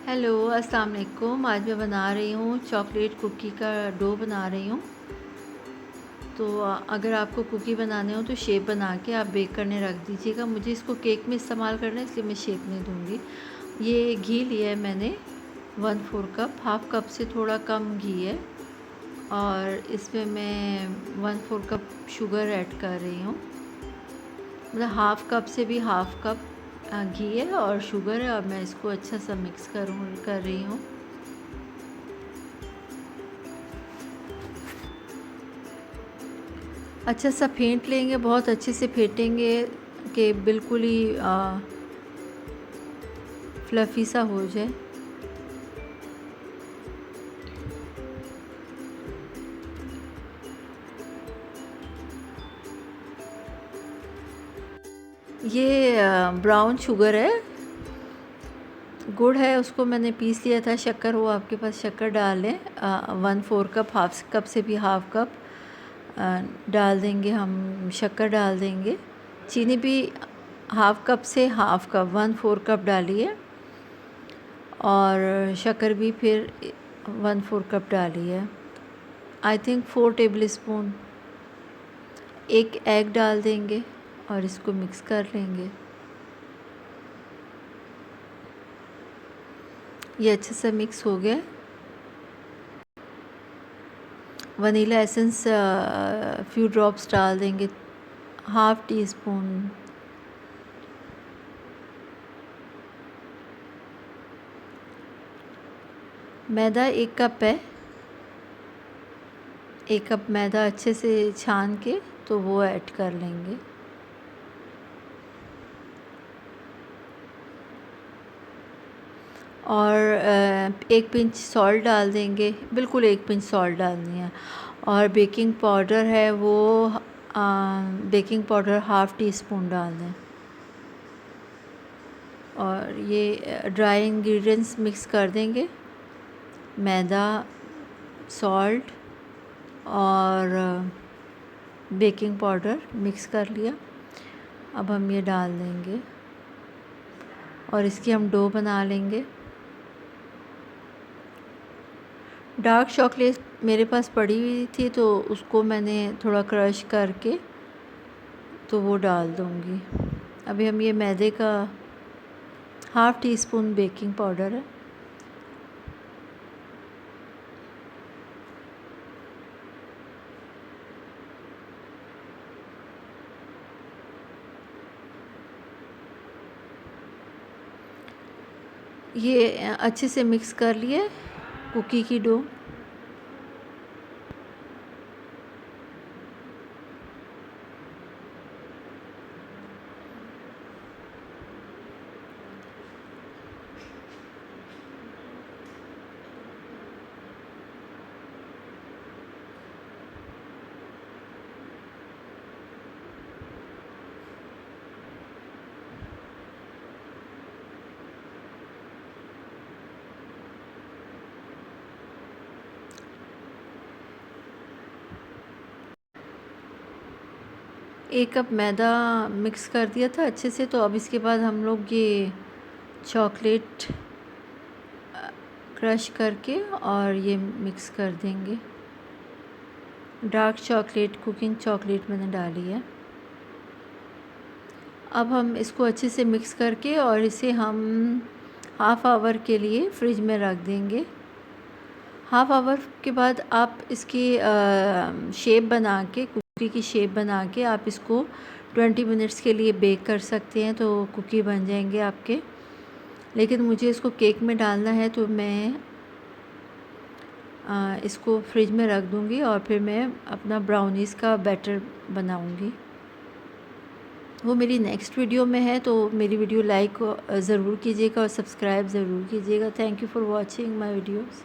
Hello, अस्सलाम वालेकुम। आज मैं बना रही हूँ चॉकलेट कुकी का डो बना रही हूँ। तो अगर आपको कुकी बनाने हो तो शेप बना के आप बेक करने रख दीजिएगा। मुझे इसको केक में इस्तेमाल करना है, इसलिए मैं शेप नहीं दूँगी। ये घी लिया है मैंने 1/4 कप, हाफ़ कप से थोड़ा कम घी है और इसमें मैं 1/4 कप शुगर ऐड कर रही हूँ। मतलब हाफ़ कप से भी हाफ़ कप घी है और शुगर है और मैं इसको अच्छा सा मिक्स कर रही हूँ। अच्छा सा फेंट लेंगे, बहुत अच्छे से फेंटेंगे कि बिल्कुल ही फ्लफ़ी सा हो जाए। ये ब्राउन शुगर है, गुड़ है, उसको मैंने पीस लिया था। शक्कर हो आपके पास शक्कर डाल लें। 1/4 कप, हाफ़ कप से भी हाफ़ कप डाल देंगे, हम शक्कर डाल देंगे। चीनी भी हाफ़ कप से हाफ़ कप 1/4 कप डालिए और शक्कर भी फिर 1/4 कप डालिए। I think 4 table spoon. एक एग डाल देंगे और इसको मिक्स कर लेंगे। ये अच्छे से मिक्स हो गया। वनीला एसेंस फ्यू ड्रॉप्स डाल देंगे, हाफ़ टी स्पून। मैदा 1 कप है, 1 कप मैदा अच्छे से छान के तो वो ऐड कर लेंगे। और 1 पिंच सॉल्ट डाल देंगे, बिल्कुल 1 पिंच सॉल्ट डालनी है। और बेकिंग पाउडर है वो baking powder half tea spoon डाल दें। और ये ड्राई इंग्रेडिएंट्स मिक्स कर देंगे, मैदा, सॉल्ट और बेकिंग पाउडर मिक्स कर लिया। अब हम ये डाल देंगे और इसकी हम डो बना लेंगे। डार्क चॉकलेट मेरे पास पड़ी हुई थी तो उसको मैंने थोड़ा क्रश करके तो वो डाल दूँगी। अभी हम ये मैदे का half tea spoon baking powder है, ये अच्छे से मिक्स कर लिए कुकी की डो। एक कप मैदा मिक्स कर दिया था अच्छे से। तो अब इसके बाद हम लोग ये चॉकलेट क्रश करके और ये मिक्स कर देंगे। डार्क चॉकलेट, कुकिंग चॉकलेट मैंने डाली है। अब हम इसको अच्छे से मिक्स करके और इसे हम हाफ़ आवर के लिए फ्रिज में रख देंगे। हाफ़ आवर के बाद आप इसकी शेप बना के, कुकी की शेप बना के आप इसको 20 मिनट्स के लिए बेक कर सकते हैं, तो कुकी बन जाएंगे आपके। लेकिन मुझे इसको केक में डालना है तो मैं इसको फ्रिज में रख दूँगी और फिर मैं अपना ब्राउनीज़ का बैटर बनाऊँगी। वो मेरी नेक्स्ट वीडियो में है, तो मेरी वीडियो लाइक ज़रूर कीजिएगा और सब्सक्राइब ज़रूर कीजिएगा। Thank you for watching my videos.